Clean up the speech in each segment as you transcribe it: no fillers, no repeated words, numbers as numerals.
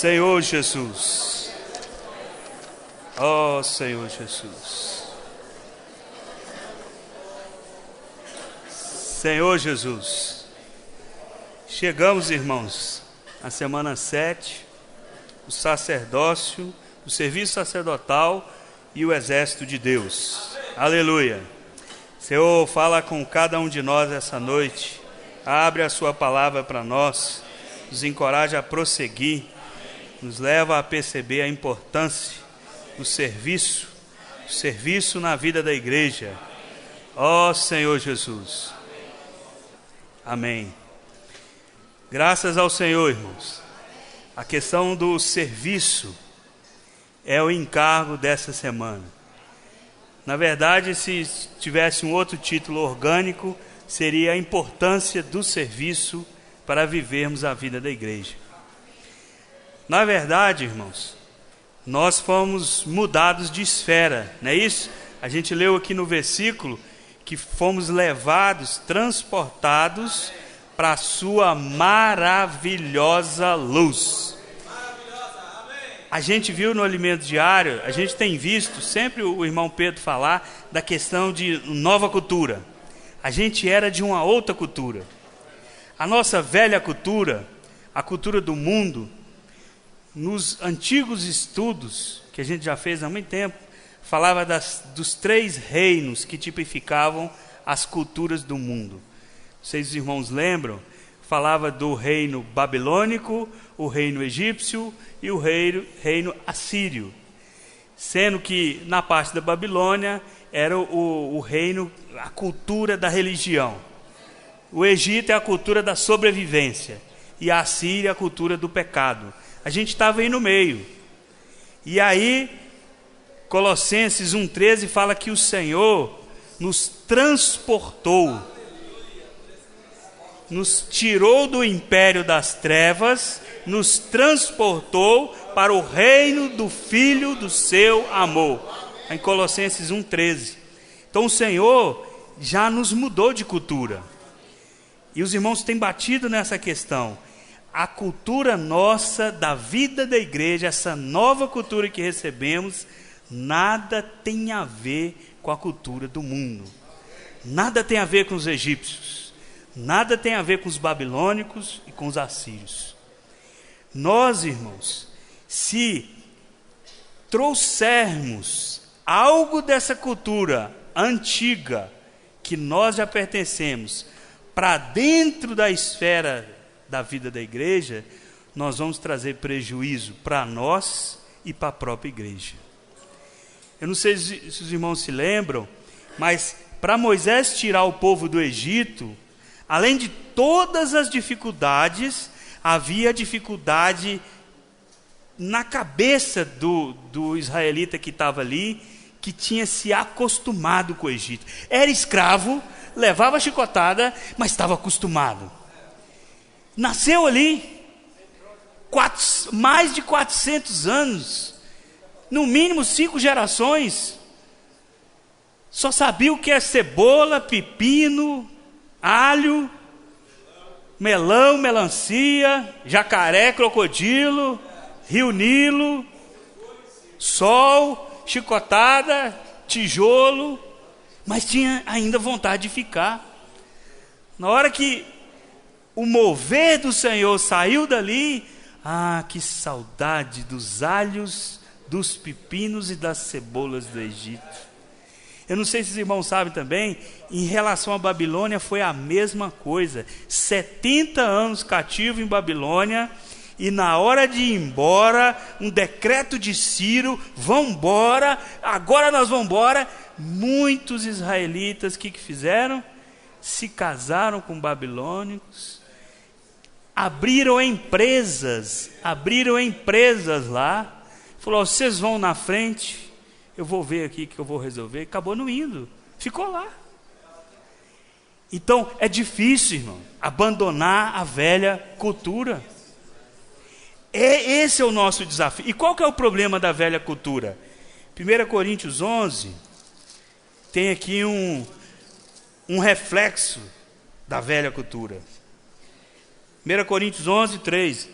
Senhor Jesus. Ó Senhor Jesus. Senhor Jesus. Chegamos, irmãos, na semana 7, o sacerdócio, o serviço sacerdotal e o exército de Deus. Aleluia. Senhor, fala com cada um de nós essa noite. Abre a sua palavra para nós. Nos encoraja a prosseguir. Nos leva a perceber a importância do serviço. O serviço na vida da igreja. Ó Senhor Jesus. Amém. Graças ao Senhor, irmãos. A questão do serviço é o encargo dessa semana. Na verdade, se tivesse um outro título orgânico, seria a importância do serviço para vivermos a vida da igreja. Na verdade, irmãos, nós fomos mudados de esfera, não é isso? A gente leu aqui no versículo que fomos levados, transportados para a sua maravilhosa luz. A gente viu no alimento diário, a gente tem visto sempre o irmão Pedro falar da questão de nova cultura. A gente era de uma outra cultura. A nossa velha cultura, a cultura do mundo, nos antigos estudos, que a gente já fez há muito tempo, falava dos 3 reinos que tipificavam as culturas do mundo. Vocês, irmãos, lembram? Falava do reino babilônico, o reino egípcio e o reino assírio. Sendo que na parte da Babilônia era o reino, a cultura da religião. O Egito é a cultura da sobrevivência. E a Assíria é a cultura do pecado. A gente estava aí no meio. E aí, Colossenses 1,13 fala que o Senhor nos transportou, nos tirou do império das trevas, nos transportou para o reino do Filho do seu amor. Em Colossenses 1,13. Então o Senhor já nos mudou de cultura. E os irmãos têm batido nessa questão. A cultura nossa, da vida da igreja, essa nova cultura que recebemos, nada tem a ver com a cultura do mundo. Nada tem a ver com os egípcios. Nada tem a ver com os babilônicos e com os assírios. Nós, irmãos, se trouxermos algo dessa cultura antiga, que nós já pertencemos, para dentro da esfera da vida da igreja, nós vamos trazer prejuízo para nós e para a própria igreja. Eu não sei se os irmãos se lembram, mas para Moisés tirar o povo do Egito, além de todas as dificuldades, havia dificuldade na cabeça do israelita que estava ali, que tinha se acostumado com o Egito. Era escravo, levava chicotada, mas estava acostumado. Nasceu ali, mais de 400 anos, no mínimo 5 gerações, só sabia o que é cebola, pepino, alho, melão, melancia, jacaré, crocodilo, rio Nilo, sol, chicotada, tijolo, mas tinha ainda vontade de ficar. Na hora que o mover do Senhor saiu dali, que saudade dos alhos, dos pepinos e das cebolas do Egito. Eu não sei se os irmãos sabem também, em relação à Babilônia foi a mesma coisa. 70 anos cativo em Babilônia, e na hora de ir embora, um decreto de Ciro, vão embora, agora nós vamos embora. Muitos israelitas, o que fizeram? Se casaram com babilônicos, abriram empresas lá, falou, vocês vão na frente, eu vou ver aqui que eu vou resolver. Acabou não indo, ficou lá. Então é difícil, irmão, abandonar a velha cultura. Esse é o nosso desafio. E qual que é o problema da velha cultura? 1 Coríntios 11 tem aqui um reflexo da velha cultura. 1 Coríntios 11, 3.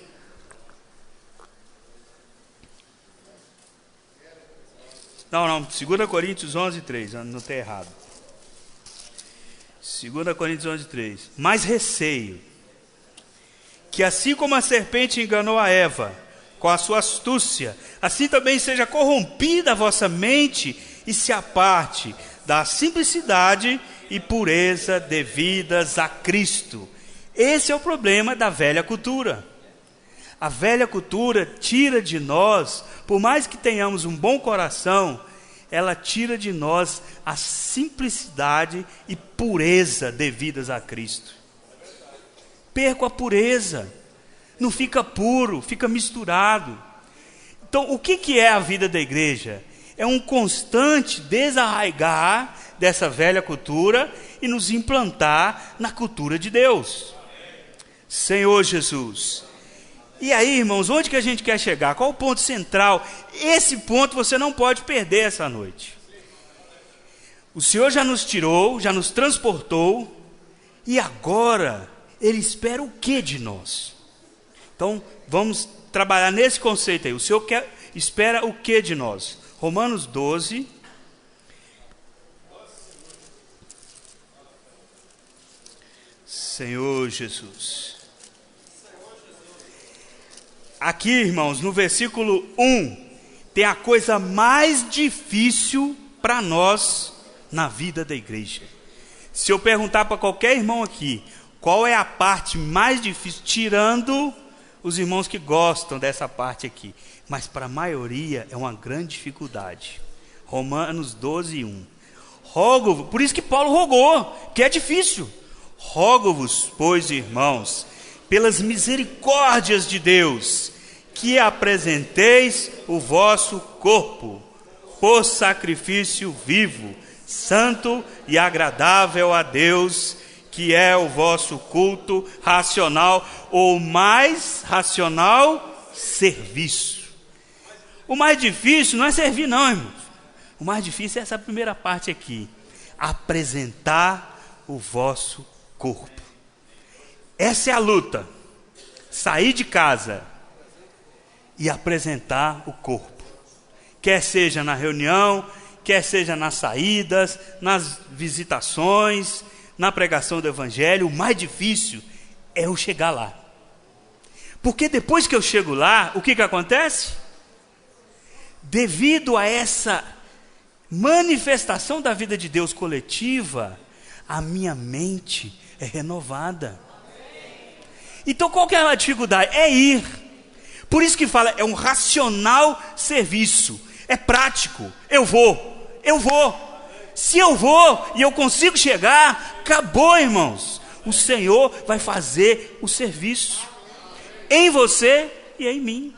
Não, 2 Coríntios 11:3, não tem errado. 2 Coríntios 11:3. Mas receio que assim como a serpente enganou a Eva com a sua astúcia, assim também seja corrompida a vossa mente e se aparte da simplicidade e pureza devidas a Cristo. Esse é o problema da velha cultura. A velha cultura tira de nós, por mais que tenhamos um bom coração, ela tira de nós a simplicidade e pureza devidas a Cristo. Perco a pureza, não fica puro, fica misturado. Então, o que é a vida da igreja? É um constante desarraigar dessa velha cultura e nos implantar na cultura de Deus. Senhor Jesus. E aí, irmãos, onde que a gente quer chegar? Qual o ponto central? Esse ponto você não pode perder essa noite. O Senhor já nos tirou, já nos transportou, e agora Ele espera o que de nós? Então, vamos trabalhar nesse conceito aí. O Senhor espera o que de nós? Romanos 12. Senhor Jesus. Aqui, irmãos, no versículo 1, tem a coisa mais difícil para nós na vida da igreja. Se eu perguntar para qualquer irmão aqui, qual é a parte mais difícil, tirando os irmãos que gostam dessa parte aqui, mas para a maioria é uma grande dificuldade. Romanos 12:1. Rogo-vos, por isso que Paulo rogou, que é difícil. Rogo-vos, pois, irmãos, pelas misericórdias de Deus, que apresenteis o vosso corpo por sacrifício vivo, santo e agradável a Deus, que é o vosso culto racional, ou mais racional, serviço. O mais difícil não é servir não, irmãos. O mais difícil é essa primeira parte aqui. Apresentar o vosso corpo. Essa é a luta. Sair de casa e apresentar o corpo. Quer seja na reunião, quer seja nas saídas, nas visitações, na pregação do evangelho, o mais difícil é eu chegar lá. Porque depois que eu chego lá, o que acontece? Devido a essa manifestação da vida de Deus coletiva, a minha mente é renovada. Então qual que é a dificuldade? É ir. Por isso que fala, é um racional serviço. É prático. Eu vou. Se eu vou e eu consigo chegar, acabou, irmãos. O Senhor vai fazer o serviço em você e em mim.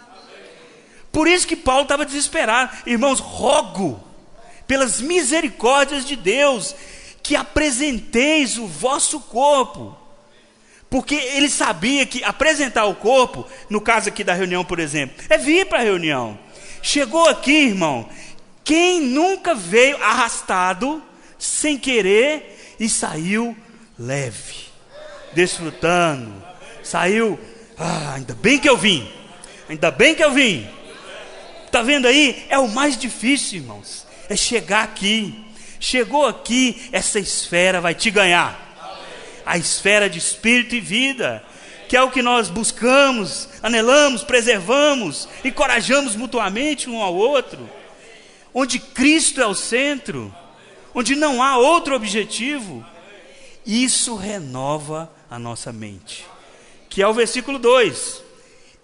Por isso que Paulo estava desesperado. Irmãos, rogo pelas misericórdias de Deus que apresenteis o vosso corpo. Porque ele sabia que apresentar o corpo, no caso aqui da reunião, por exemplo, é vir para a reunião. Chegou aqui, irmão, quem nunca veio arrastado, sem querer, e saiu leve, desfrutando, saiu, ainda bem que eu vim, está vendo aí? É o mais difícil, irmãos, é chegar aqui. Chegou aqui, essa esfera vai te ganhar. A esfera de espírito e vida, que é o que nós buscamos, anelamos, preservamos, encorajamos mutuamente um ao outro, onde Cristo é o centro, onde não há outro objetivo. Isso renova a nossa mente, que é o versículo 2: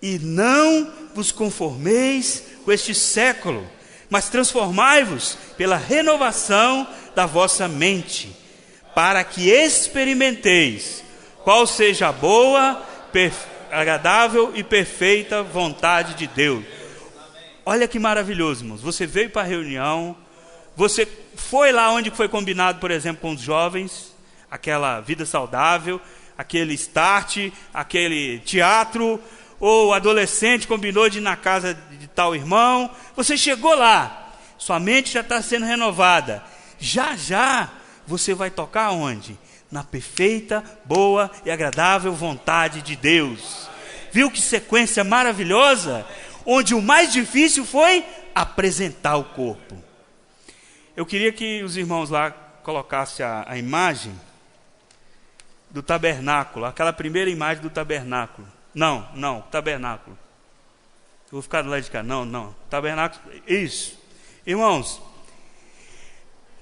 e não vos conformeis com este século, mas transformai-vos pela renovação da vossa mente, para que experimenteis qual seja a boa, agradável e perfeita vontade de Deus. Olha que maravilhoso, irmãos. Você veio para a reunião, você foi lá onde foi combinado, por exemplo, com os jovens, aquela vida saudável, aquele start, aquele teatro, ou o adolescente combinou de ir na casa de tal irmão. Você chegou lá, sua mente já está sendo renovada. Já você vai tocar onde? Na perfeita, boa e agradável vontade de Deus. Viu que sequência maravilhosa? Onde o mais difícil foi apresentar o corpo. Eu queria que os irmãos lá colocassem a imagem do tabernáculo, aquela primeira imagem do tabernáculo. Não, tabernáculo. Eu vou ficar do lado de cá. Não, tabernáculo, isso. Irmãos,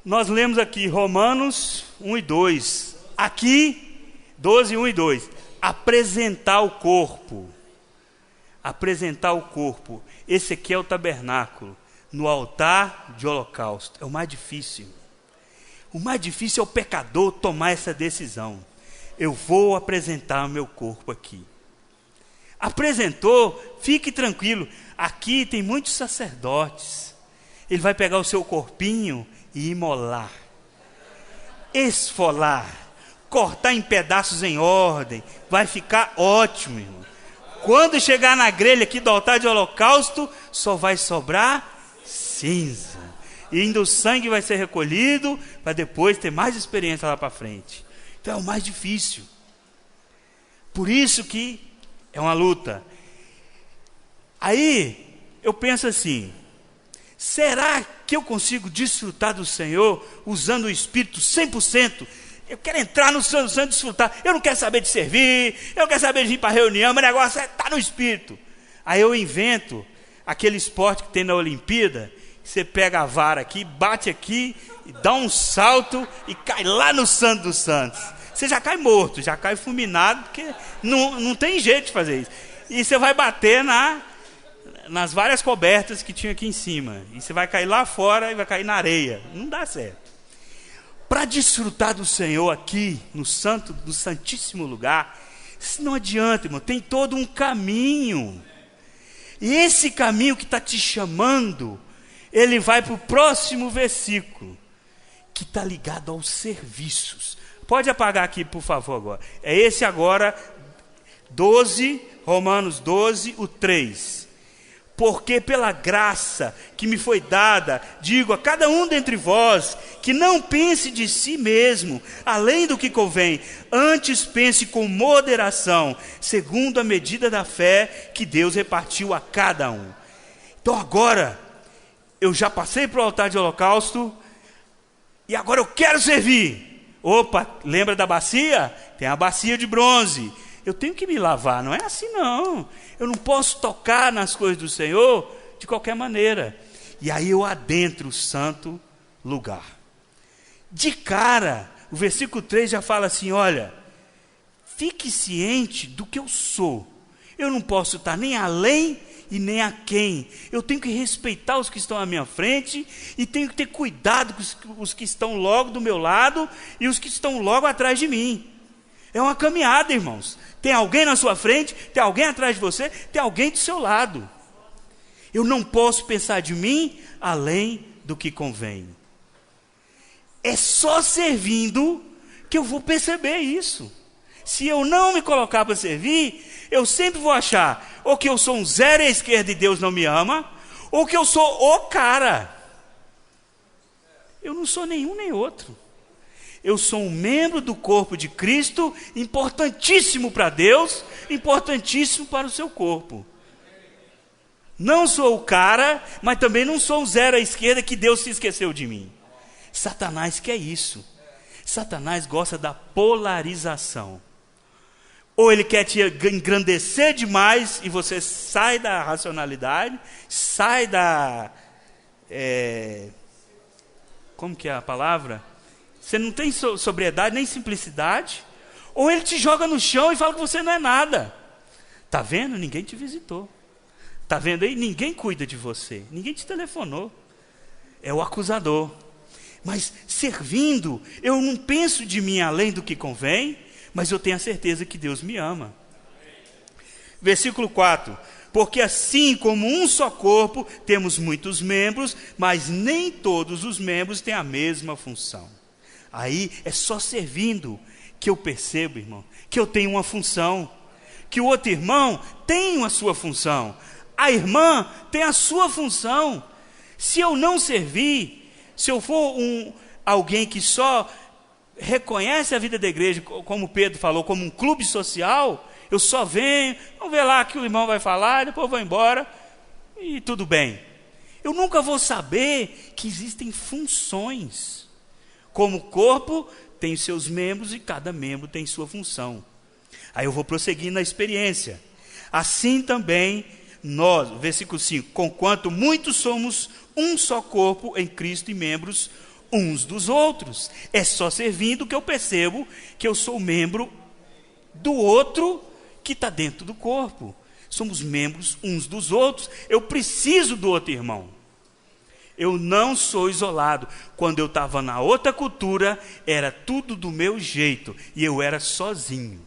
nós lemos aqui Romanos 1 e 2. Aqui, 12, 1 e 2. Apresentar o corpo. Apresentar o corpo. Esse aqui é o tabernáculo. No altar de holocausto. É o mais difícil. O mais difícil é o pecador tomar essa decisão. Eu vou apresentar o meu corpo aqui. Apresentou, fique tranquilo. Aqui tem muitos sacerdotes. Ele vai pegar o seu corpinho e imolar. Esfolar. Cortar em pedaços em ordem. Vai ficar ótimo, irmão. Quando chegar na grelha aqui do altar de holocausto, só vai sobrar cinza. E ainda o sangue vai ser recolhido para depois ter mais experiência lá para frente. Então é o mais difícil. Por isso que é uma luta. Aí eu penso assim: será que eu consigo desfrutar do Senhor usando o Espírito 100%? Eu quero entrar no Santo Santo e desfrutar. Eu não quero saber de servir, eu não quero saber de vir para a reunião, meu negócio é estar no Espírito. Aí eu invento aquele esporte que tem na Olimpíada, que você pega a vara aqui, bate aqui, e dá um salto e cai lá no Santo dos Santos. Você já cai morto, já cai fulminado, porque não tem jeito de fazer isso. E você vai bater nas várias cobertas que tinha aqui em cima. E você vai cair lá fora e vai cair na areia. Não dá certo. Para desfrutar do Senhor aqui, no Santíssimo Lugar, isso não adianta, irmão. Tem todo um caminho. E esse caminho que está te chamando, ele vai para o próximo versículo, que está ligado aos serviços. Pode apagar aqui, por favor, agora. É esse agora, 12, Romanos 12, o 3. Porque pela graça que me foi dada, digo a cada um dentre vós, que não pense de si mesmo, além do que convém, antes pense com moderação, segundo a medida da fé que Deus repartiu a cada um. Então agora, eu já passei para o altar de holocausto, e agora eu quero servir. Opa, lembra da bacia? Tem a bacia de bronze. Eu tenho que me lavar, não é assim não. Eu não posso tocar nas coisas do Senhor de qualquer maneira. E aí eu adentro o santo lugar. De cara, o versículo 3 já fala assim: olha, fique ciente do que eu sou. Eu não posso estar nem além e nem aquém. Eu tenho que respeitar os que estão à minha frente e tenho que ter cuidado com os que estão logo do meu lado e os que estão logo atrás de mim. É uma caminhada, irmãos. Tem alguém na sua frente, tem alguém atrás de você, tem alguém do seu lado. Eu não posso pensar de mim além do que convém. É só servindo que eu vou perceber isso. Se eu não me colocar para servir, eu sempre vou achar ou que eu sou um zero à esquerda e Deus não me ama, ou que eu sou o cara. Eu não sou nenhum nem outro. Eu sou um membro do corpo de Cristo, importantíssimo para Deus, importantíssimo para o seu corpo. Não sou o cara, mas também não sou um zero à esquerda que Deus se esqueceu de mim. Satanás quer isso. Satanás gosta da polarização. Ou ele quer te engrandecer demais e você sai da racionalidade, sai da... como que é a palavra? Você não tem sobriedade nem simplicidade. Ou ele te joga no chão e fala que você não é nada. Está vendo? Ninguém te visitou. Está vendo aí? Ninguém cuida de você. Ninguém te telefonou. É o acusador. Mas servindo, eu não penso de mim além do que convém, mas eu tenho a certeza que Deus me ama. Versículo 4. Porque assim como um só corpo, temos muitos membros, mas nem todos os membros têm a mesma função. Aí é só servindo que eu percebo, irmão, que eu tenho uma função, que o outro irmão tem a sua função, a irmã tem a sua função. Se eu não servir, se eu for alguém que só reconhece a vida da igreja, como Pedro falou, como um clube social, eu só venho, vamos ver lá que o irmão vai falar, depois eu vou embora, e tudo bem. Eu nunca vou saber que existem funções. Como o corpo tem seus membros e cada membro tem sua função. Aí eu vou prosseguir na experiência. Assim também nós, versículo 5, conquanto muitos somos um só corpo em Cristo e membros uns dos outros. É só servindo que eu percebo que eu sou membro do outro que está dentro do corpo. Somos membros uns dos outros. Eu preciso do outro irmão. Eu não sou isolado. Quando eu estava na outra cultura, era tudo do meu jeito e eu era sozinho.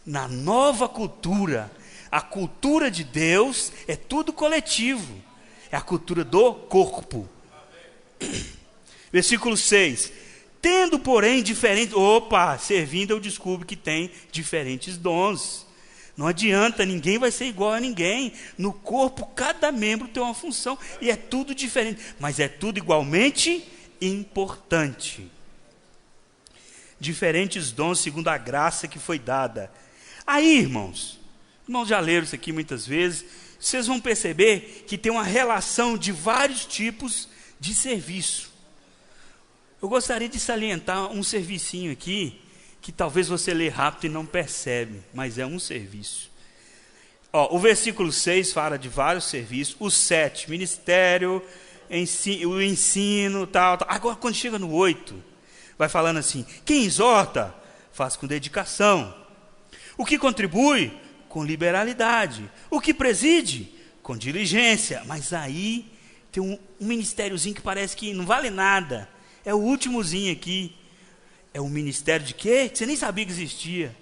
Na nova cultura, a cultura de Deus é tudo coletivo. É a cultura do corpo. Versículo 6. Tendo, porém, diferentes... servindo eu descubro que tem diferentes dons. Não adianta, ninguém vai ser igual a ninguém. No corpo, cada membro tem uma função e é tudo diferente. Mas é tudo igualmente importante. Diferentes dons segundo a graça que foi dada. Aí, irmãos já leram isso aqui muitas vezes, vocês vão perceber que tem uma relação de vários tipos de serviço. Eu gostaria de salientar um servicinho aqui, que talvez você lê rápido e não percebe, mas é um serviço. O versículo 6 fala de vários serviços. O 7, ministério, o ensino, tal. Agora, quando chega no 8, vai falando assim: quem exorta, faz com dedicação. O que contribui, com liberalidade. O que preside, com diligência. Mas aí tem um ministériozinho que parece que não vale nada. É o últimozinho aqui. É o ministério de quê? Que você nem sabia que existia.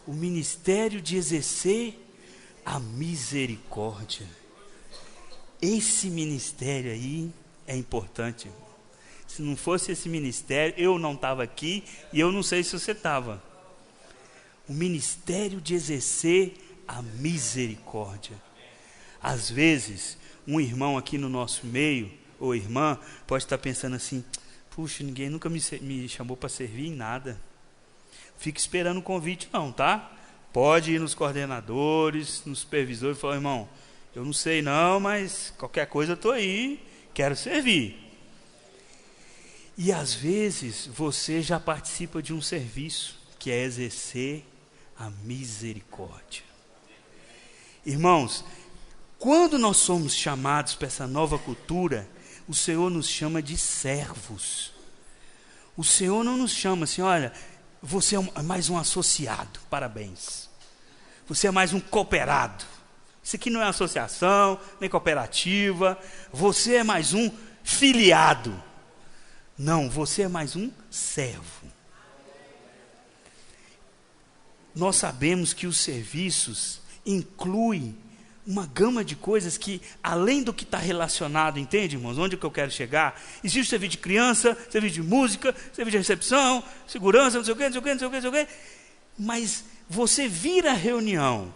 O ministério de exercer a misericórdia. Esse ministério aí é importante. Se não fosse esse ministério, eu não estava aqui e eu não sei se você estava. O ministério de exercer a misericórdia. Às vezes, um irmão aqui no nosso meio, ou irmã, pode estar pensando assim: puxa, ninguém nunca me chamou para servir em nada. Fique esperando o convite não, tá? Pode ir nos coordenadores, nos supervisores e falar: irmão, eu não sei não, mas qualquer coisa eu estou aí, quero servir. E às vezes você já participa de um serviço, que é exercer a misericórdia. Irmãos, quando nós somos chamados para essa nova cultura, o Senhor nos chama de servos. O Senhor não nos chama assim: olha, você é mais um associado, parabéns. Você é mais um cooperado. Isso aqui não é associação, nem cooperativa. Você é mais um filiado. Não, você é mais um servo. Nós sabemos que os serviços incluem uma gama de coisas que, além do que está relacionado, entende, irmãos? Onde que eu quero chegar? Existe serviço de criança, serviço de música, serviço de recepção, segurança, não sei o quê, não sei o quê, não sei o quê, não sei o quê. Mas você vir à reunião,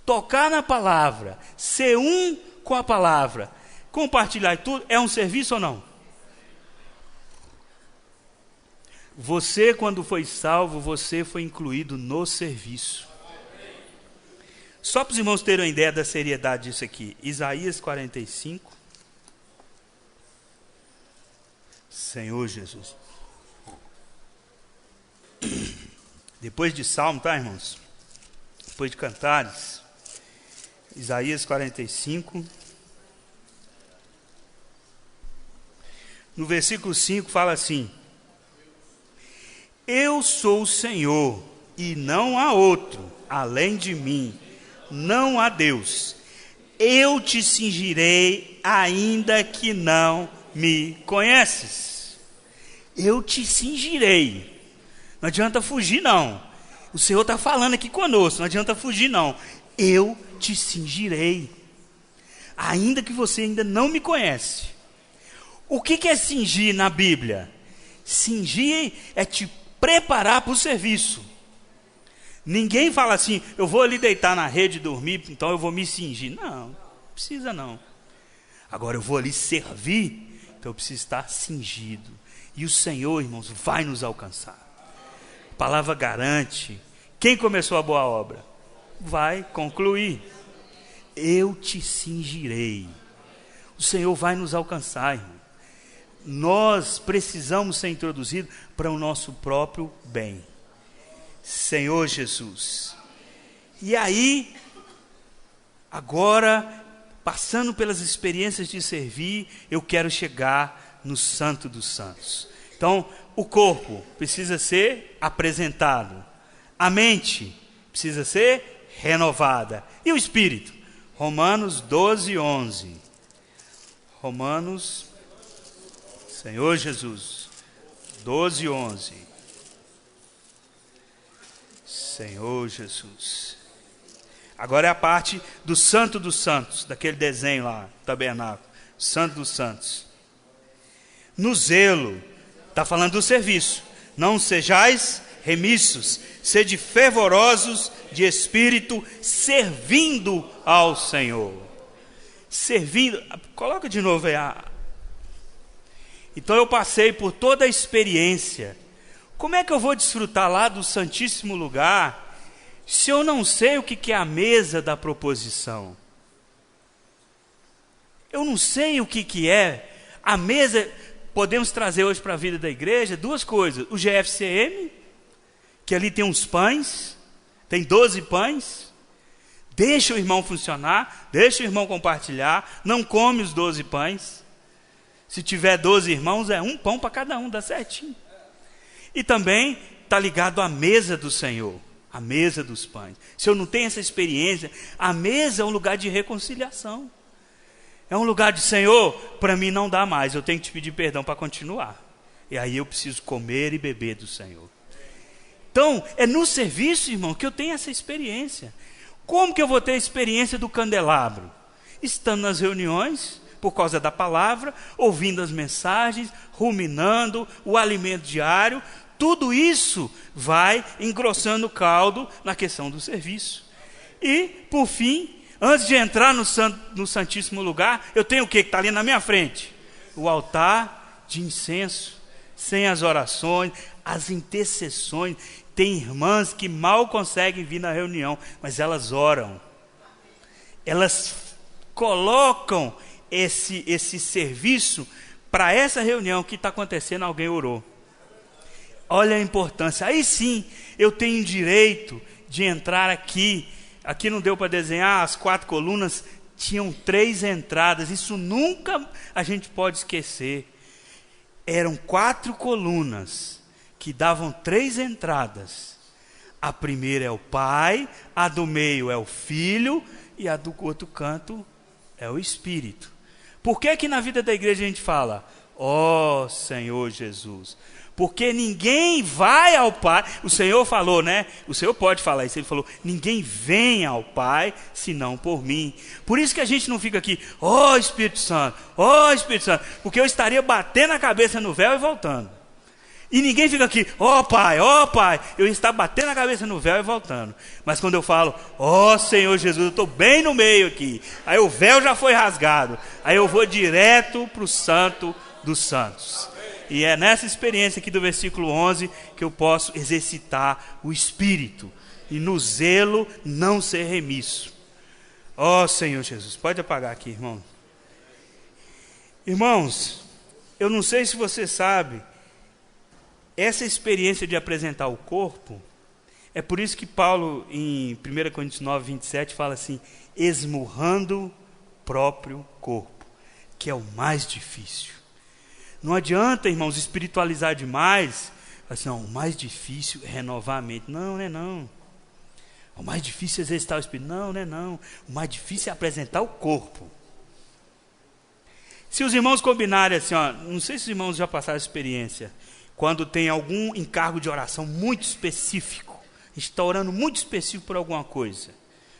tocar na palavra, ser um com a palavra, compartilhar tudo, é um serviço ou não? Você, quando foi salvo, você foi incluído no serviço. Só para os irmãos terem uma ideia da seriedade disso aqui. Isaías 45. Senhor Jesus. Depois de Salmo, tá, irmãos? Depois de Cantares. Isaías 45. No versículo 5 fala assim: eu sou o Senhor e não há outro, além de mim. Não há Deus. Eu te cingirei, ainda que não me conheces. Eu te cingirei. Não adianta fugir, não. O Senhor está falando aqui conosco, não adianta fugir, não. Eu te cingirei, ainda que você ainda não me conhece. O que é cingir na Bíblia? Cingir é te preparar para o serviço. Ninguém fala assim: eu vou ali deitar na rede e dormir, então eu vou me cingir. Não precisa não. Agora eu vou ali servir, então eu preciso estar cingido. E o Senhor, irmãos, vai nos alcançar. A palavra garante. Quem começou a boa obra vai concluir. Eu te cingirei. O o Senhor vai nos alcançar, irmão. Nós precisamos ser introduzidos para o nosso próprio bem. Senhor Jesus. E aí, agora, passando pelas experiências de servir, eu quero chegar no Santo dos Santos. Então, o corpo precisa ser apresentado. A mente precisa ser renovada. E o espírito? Romanos 12, 11. Romanos, Senhor Jesus, 12, 11. Senhor Jesus. Agora é a parte do Santo dos Santos, daquele desenho lá, tabernáculo. Santo dos Santos. No zelo, está falando do serviço. Não sejais remissos, sede fervorosos de espírito, servindo ao Senhor. Servindo, coloca de novo aí. Então eu passei por toda a experiência. Como é que eu vou desfrutar lá do Santíssimo Lugar se eu não sei o que é a mesa da proposição? Eu não sei o que é a mesa. Podemos trazer hoje para a vida da igreja duas coisas: o GFCM, que ali tem uns pães, tem 12 pães. Deixa o irmão funcionar, deixa o irmão compartilhar, não come os 12 pães. Se tiver 12 irmãos, é um pão para cada um, dá certinho. E também está ligado à mesa do Senhor, a mesa dos pães. Se eu não tenho essa experiência, a mesa é um lugar de reconciliação. É um lugar de, Senhor, para mim não dá mais, eu tenho que te pedir perdão para continuar. E aí eu preciso comer e beber do Senhor. Então, é no serviço, irmão, que eu tenho essa experiência. Como que eu vou ter a experiência do candelabro? Estando nas reuniões, por causa da palavra, ouvindo as mensagens, ruminando o alimento diário. Tudo isso vai engrossando o caldo na questão do serviço. E, por fim, antes de entrar no Santíssimo Lugar, eu tenho o que está ali na minha frente? O altar de incenso, sem as orações, as intercessões. Tem irmãs que mal conseguem vir na reunião, mas elas oram. Elas colocam esse serviço para essa reunião que está acontecendo, alguém orou. Olha a importância. Aí sim, eu tenho direito de entrar aqui. Aqui não deu para desenhar, as 4 colunas tinham 3 entradas. Isso nunca a gente pode esquecer. Eram 4 colunas que davam 3 entradas. A primeira é o Pai, a do meio é o Filho e a do outro canto é o Espírito. Por que que na vida da igreja a gente fala, ó Senhor Jesus? Porque ninguém vai ao Pai. O Senhor falou, né? O Senhor pode falar isso. Ele falou, ninguém vem ao Pai, senão por mim. Por isso que a gente não fica aqui, ó Espírito Santo, porque eu estaria batendo a cabeça no véu e voltando. E ninguém fica aqui, ó Pai, eu estou batendo a cabeça no véu e voltando. Mas quando eu falo, ó Senhor Jesus, eu estou bem no meio aqui. Aí o véu já foi rasgado. Aí eu vou direto para o Santo dos Santos. E é nessa experiência aqui do versículo 11 que eu posso exercitar o Espírito. E no zelo não ser remisso. Ó Senhor Jesus, pode apagar aqui, irmão. Irmãos, eu não sei se você sabe, essa experiência de apresentar o corpo, é por isso que Paulo, em 1 Coríntios 9, 27, fala assim, esmurrando o próprio corpo, que é o mais difícil. Não adianta, irmãos, espiritualizar demais, assim, não, o mais difícil é renovar a mente. Não, não é não. O mais difícil é exercitar o espírito. Não, não é não. O mais difícil é apresentar o corpo. Se os irmãos combinarem assim, ó, não sei se os irmãos já passaram essa experiência, quando tem algum encargo de oração muito específico, a gente está orando muito específico por alguma coisa.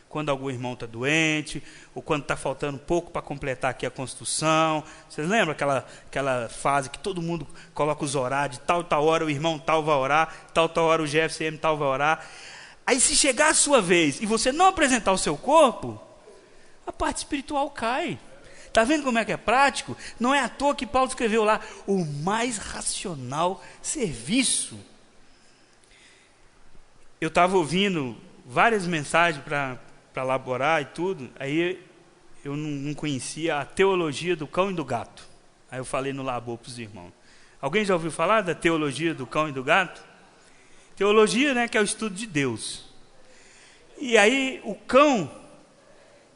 Quando algum irmão está doente, ou quando está faltando pouco para completar aqui a construção. Vocês lembram aquela fase que todo mundo coloca os horários, de tal hora o irmão tal vai orar, tal hora o GFCM tal vai orar. Aí se chegar a sua vez e você não apresentar o seu corpo, a parte espiritual cai. Está vendo como é que é prático? Não é à toa que Paulo escreveu lá, o mais racional serviço. Eu estava ouvindo várias mensagens para elaborar e tudo, aí eu não conhecia a teologia do cão e do gato. Aí eu falei no labor para os irmãos. Alguém já ouviu falar da teologia do cão e do gato? Teologia, né, que é o estudo de Deus. E aí o cão,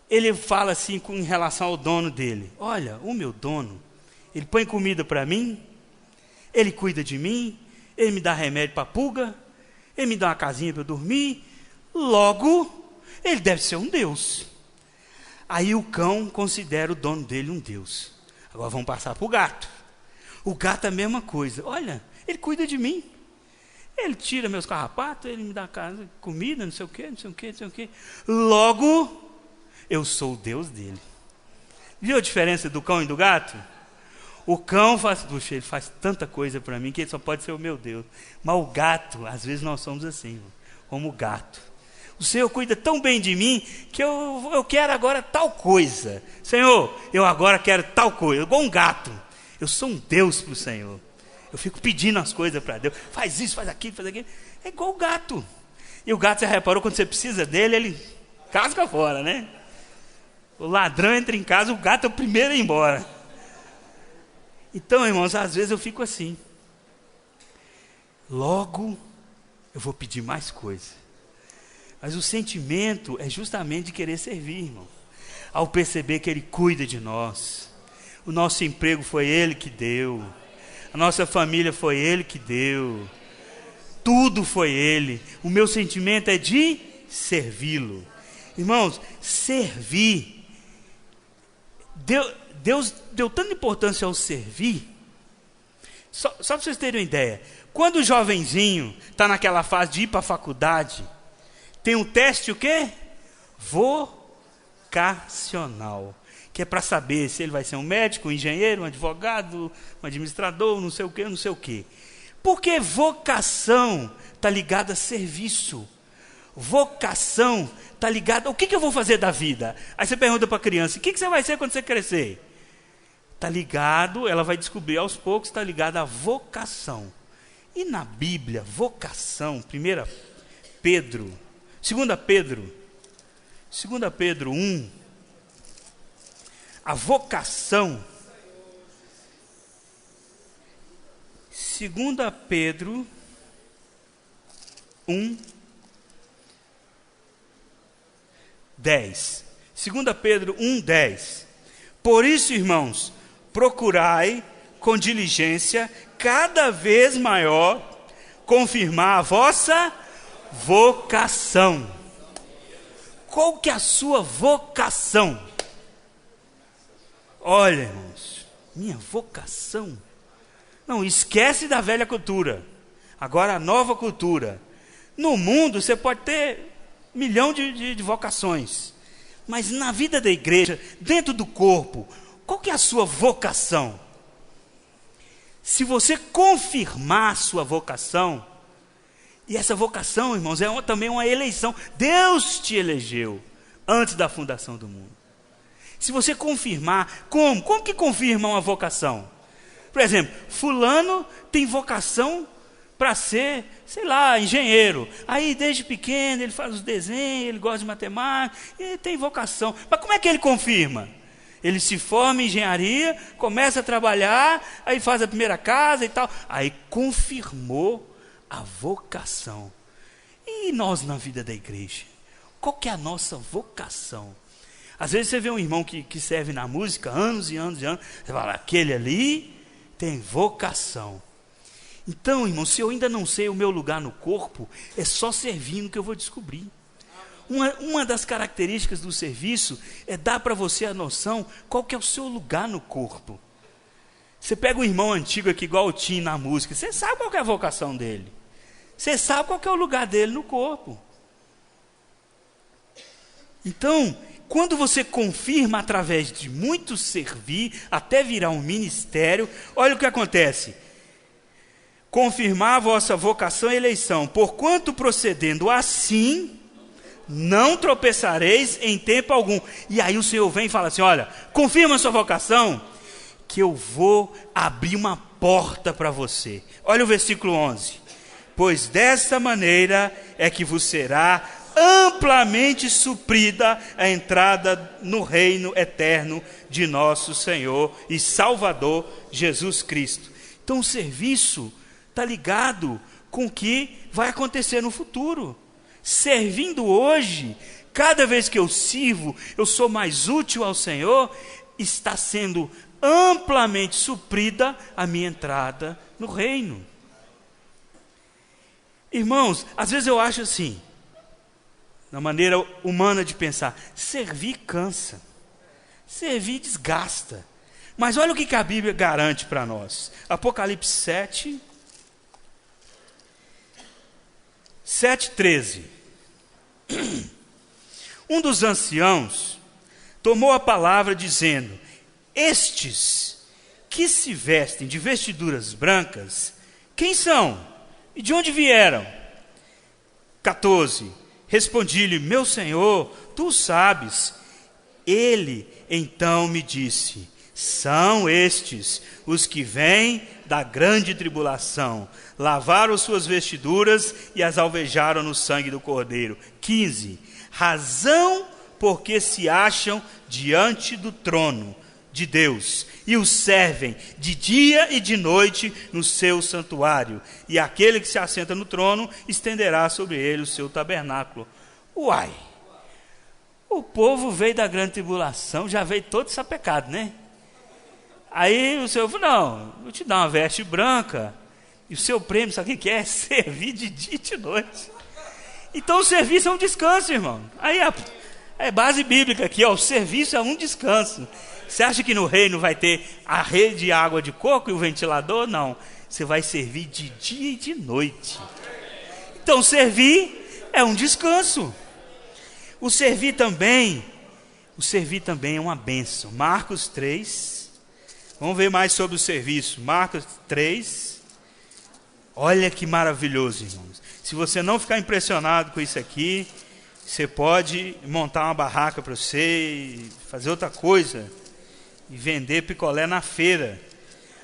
ele fala assim em relação ao dono dele. Olha, o meu dono, ele põe comida para mim, ele cuida de mim, ele me dá remédio para pulga, ele me dá uma casinha para eu dormir, logo, ele deve ser um Deus. Aí o cão considera o dono dele um Deus. Agora vamos passar para o gato. O gato é a mesma coisa. Olha, ele cuida de mim. Ele tira meus carrapatos, ele me dá comida, não sei o quê, não sei o quê, não sei o quê. Logo, eu sou o Deus dele. Viu a diferença do cão e do gato? O cão faz, puxa, ele faz tanta coisa para mim que ele só pode ser o meu Deus. Mas o gato, às vezes nós somos assim, como o gato. O Senhor cuida tão bem de mim que eu quero agora tal coisa. Senhor, eu agora quero tal coisa. Igual um gato. Eu sou um Deus para o Senhor. Eu fico pedindo as coisas para Deus. Faz isso, faz aquilo, faz aquilo. É igual o gato. E o gato, você reparou, quando você precisa dele, ele casca fora, né? O ladrão entra em casa, o gato é o primeiro a ir embora. Então, irmãos, às vezes eu fico assim. Logo, eu vou pedir mais coisa. Mas o sentimento é justamente de querer servir, irmão. Ao perceber que Ele cuida de nós. O nosso emprego foi Ele que deu. A nossa família foi Ele que deu. Tudo foi Ele. O meu sentimento é de servi-lo. Irmãos, servir. Deus deu tanta importância ao servir. Só para vocês terem uma ideia. Quando o jovenzinho está naquela fase de ir para a faculdade, tem um teste o quê? Vocacional. Que é para saber se ele vai ser um médico, um engenheiro, um advogado, um administrador, não sei o quê, não sei o quê. Porque vocação está ligada a serviço. Vocação está ligada... O que eu vou fazer da vida? Aí você pergunta para a criança, o que você vai ser quando você crescer? Está ligado, ela vai descobrir aos poucos, está ligado à vocação. E na Bíblia, vocação, 2 Pedro 1, a vocação, 2 Pedro 1, 10. 2 Pedro 1, 10. Por isso, irmãos, procurai com diligência cada vez maior confirmar a vossa vocação. Qual que é a sua vocação? Olha, irmãos, minha vocação. Não, esquece da velha cultura. Agora a nova cultura. No mundo você pode ter 1 milhão de vocações. Mas na vida da igreja, dentro do corpo, qual que é a sua vocação? Se você confirmar a sua vocação, e essa vocação, irmãos, é também uma eleição. Deus te elegeu antes da fundação do mundo. Se você confirmar, como? Como que confirma uma vocação? Por exemplo, fulano tem vocação para ser, sei lá, engenheiro. Aí desde pequeno ele faz os desenhos, ele gosta de matemática, ele tem vocação. Mas como é que ele confirma? Ele se forma em engenharia, começa a trabalhar, aí faz a primeira casa e tal. Aí confirmou a vocação. E nós na vida da igreja? Qual que é a nossa vocação? Às vezes você vê um irmão que serve na música anos e anos e anos, você fala, aquele ali tem vocação. Então, irmão, se eu ainda não sei o meu lugar no corpo, é só servindo que eu vou descobrir. Uma das características do serviço é dar para você a noção qual que é o seu lugar no corpo. Você pega um irmão antigo aqui, igual o Tim na música, você sabe qual que é a vocação dele. Você sabe qual que é o lugar dele no corpo. Então, quando você confirma através de muito servir, até virar um ministério, olha o que acontece. Confirmar a vossa vocação e eleição, porquanto procedendo assim, não tropeçareis em tempo algum. E aí o Senhor vem e fala assim, olha, confirma a sua vocação, que eu vou abrir uma porta para você. Olha o versículo 11. Pois dessa maneira é que vos será amplamente suprida a entrada no reino eterno de nosso Senhor e Salvador Jesus Cristo. Então o serviço está ligado com o que vai acontecer no futuro. Servindo hoje, cada vez que eu sirvo, eu sou mais útil ao Senhor, está sendo amplamente suprida a minha entrada no reino. Irmãos, às vezes eu acho assim, na maneira humana de pensar, servir cansa, servir desgasta. Mas olha o que a Bíblia garante para nós. Apocalipse 7:13. Um dos anciãos tomou a palavra dizendo: estes que se vestem de vestiduras brancas, quem são? E de onde vieram? 14. Respondi-lhe: meu Senhor, tu sabes. Ele então me disse: são estes os que vêm da grande tribulação, lavaram suas vestiduras e as alvejaram no sangue do Cordeiro. 15. Razão porque se acham diante do trono de Deus e o servem de dia e de noite no seu santuário, e aquele que se assenta no trono estenderá sobre ele o seu tabernáculo. Uai, o povo veio da grande tribulação, já veio todo sapecado, né? Aí o Senhor falou: não, vou te dar uma veste branca, e o seu prêmio, sabe o que é? Servir de dia e de noite. Então o serviço é um descanso, irmão. Aí é base bíblica aqui, ó, o serviço é um descanso. Você acha que no reino vai ter a rede de água de coco e o ventilador? Não, você vai servir de dia e de noite. Então servir é um descanso. O servir também é uma bênção. Marcos 3, vamos ver mais sobre o serviço. Marcos 3, olha que maravilhoso, irmãos. Se você não ficar impressionado com isso aqui, você pode montar uma barraca para você e fazer outra coisa e vender picolé na feira.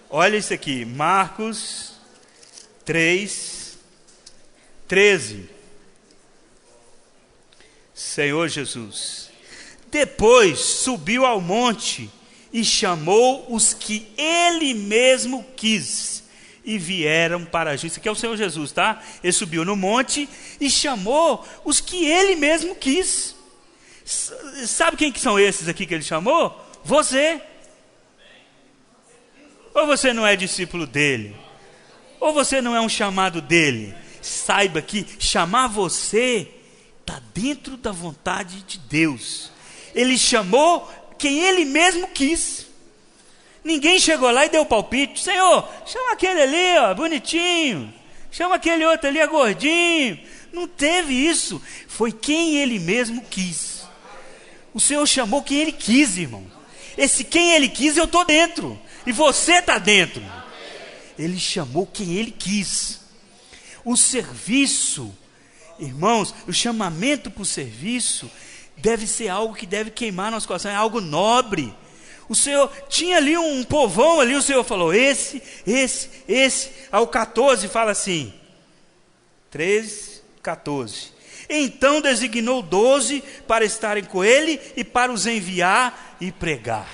Olha isso aqui, Marcos 3, 13. Senhor Jesus. Depois subiu ao monte e chamou os que ele mesmo quis e vieram para junto. Isso aqui é o Senhor Jesus, tá? Ele subiu no monte e chamou os que ele mesmo quis. Sabe quem que são esses aqui que ele chamou? Você. Ou você não é discípulo dele? Ou você não é um chamado dele? Saiba que chamar você está dentro da vontade de Deus. Ele chamou quem ele mesmo quis. Ninguém chegou lá e deu palpite: Senhor, chama aquele ali, ó, bonitinho. Chama aquele outro ali, gordinho. Não teve isso. Foi quem ele mesmo quis. O Senhor chamou quem ele quis, irmão. Esse quem ele quis, eu estou dentro. E você está dentro. Ele chamou quem ele quis. O serviço, irmãos, o chamamento para o serviço deve ser algo que deve queimar nosso coração. É algo nobre. O Senhor tinha ali um povão ali, o Senhor falou: esse. Ao 14 fala assim, 13, 14. Então designou 12 para estarem com ele e para os enviar e pregar.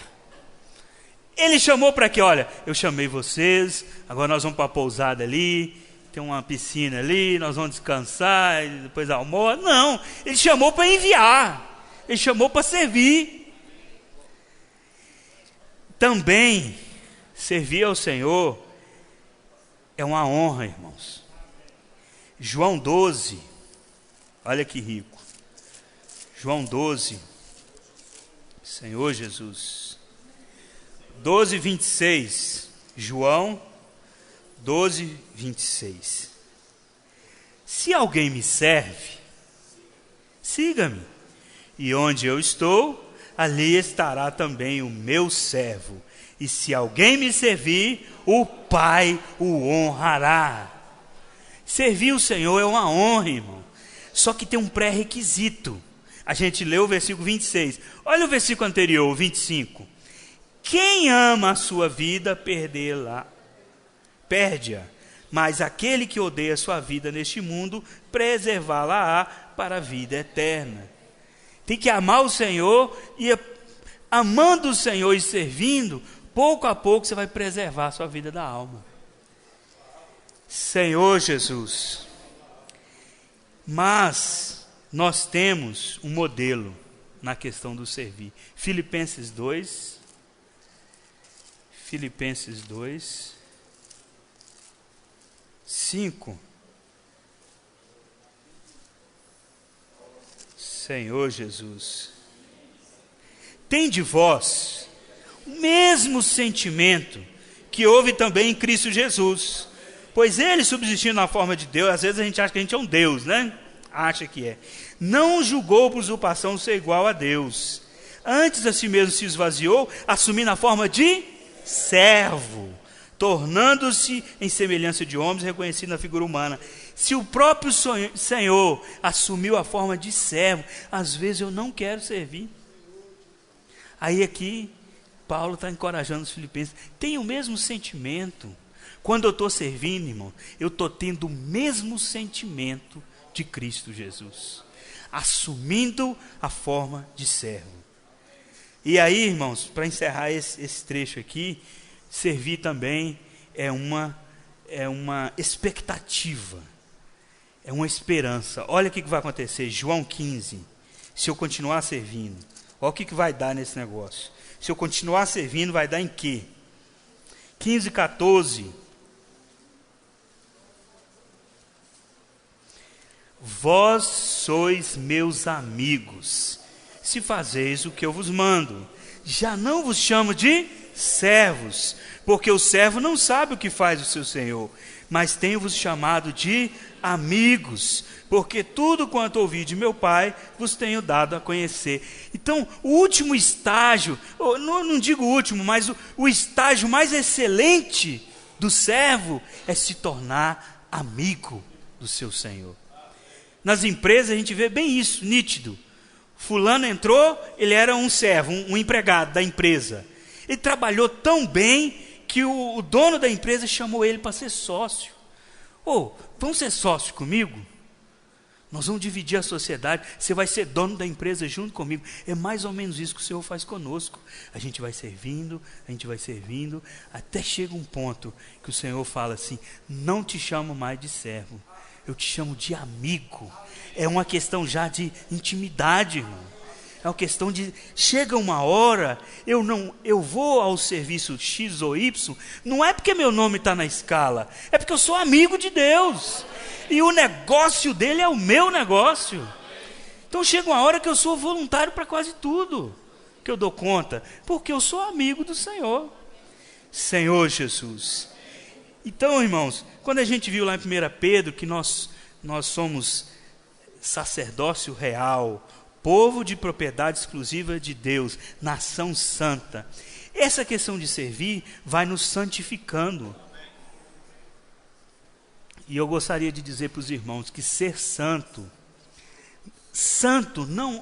Ele chamou para quê? Olha, eu chamei vocês, agora nós vamos para a pousada ali, tem uma piscina ali, nós vamos descansar, e depois almoço. Não, ele chamou para enviar, ele chamou para servir. Também, servir ao Senhor é uma honra, irmãos. João 12, olha que rico. João 12, Senhor Jesus. 12, 26. João 12, 26. Se alguém me serve, siga-me. E onde eu estou, ali estará também o meu servo. E se alguém me servir, o Pai o honrará. Servir o Senhor é uma honra, irmão. Só que tem um pré-requisito. A gente leu o versículo 26. Olha o versículo anterior, o 25. Quem ama a sua vida, perde-a. Mas aquele que odeia a sua vida neste mundo, preservá-la-á para a vida eterna. Tem que amar o Senhor e amando o Senhor e servindo, pouco a pouco você vai preservar a sua vida da alma. Senhor Jesus. Mas nós temos um modelo na questão do servir. Filipenses 2, 5. Senhor Jesus. Tende vós o mesmo sentimento que houve também em Cristo Jesus. Pois ele, subsistindo na forma de Deus, às vezes a gente acha que a gente é um Deus, né? Acha que é. Não julgou por usurpação ser igual a Deus. Antes a si mesmo se esvaziou, assumindo a forma de servo, tornando-se em semelhança de homens, reconhecido na figura humana. Se o próprio Senhor assumiu a forma de servo, às vezes eu não quero servir. Aí aqui, Paulo está encorajando os filipenses. Tem o mesmo sentimento. Quando eu estou servindo, irmão, eu estou tendo o mesmo sentimento de Cristo Jesus, assumindo a forma de servo. E aí, irmãos, para encerrar esse trecho aqui, servir também é uma expectativa, é uma esperança. Olha o que vai acontecer, João 15, se eu continuar servindo, olha o que vai dar nesse negócio. Se eu continuar servindo, vai dar em quê? 15, 14. Vós sois meus amigos, se fazeis o que eu vos mando. Já não vos chamo de servos, porque o servo não sabe o que faz o seu senhor, mas tenho-vos chamado de amigos, porque tudo quanto ouvi de meu Pai, vos tenho dado a conhecer. Então, o último estágio, não digo o último, mas o estágio mais excelente do servo é se tornar amigo do seu Senhor. Nas empresas a gente vê bem isso, nítido. Fulano entrou, ele era um servo, um empregado da empresa. Ele trabalhou tão bem que o dono da empresa chamou ele para ser sócio. Vamos ser sócio comigo? Nós vamos dividir a sociedade, você vai ser dono da empresa junto comigo. É mais ou menos isso que o Senhor faz conosco. A gente vai servindo, até chega um ponto que o Senhor fala assim: não te chamo mais de servo, eu te chamo de amigo. É uma questão já de intimidade, irmão. É uma questão de, chega uma hora, eu vou ao serviço X ou Y, não é porque meu nome está na escala, é porque eu sou amigo de Deus, e o negócio dele é o meu negócio. Então chega uma hora que eu sou voluntário para quase tudo que eu dou conta, porque eu sou amigo do Senhor. Senhor Jesus. Então, irmãos, quando a gente viu lá em 1 Pedro que nós somos sacerdócio real, povo de propriedade exclusiva de Deus, nação santa, essa questão de servir vai nos santificando. E eu gostaria de dizer para os irmãos que ser santo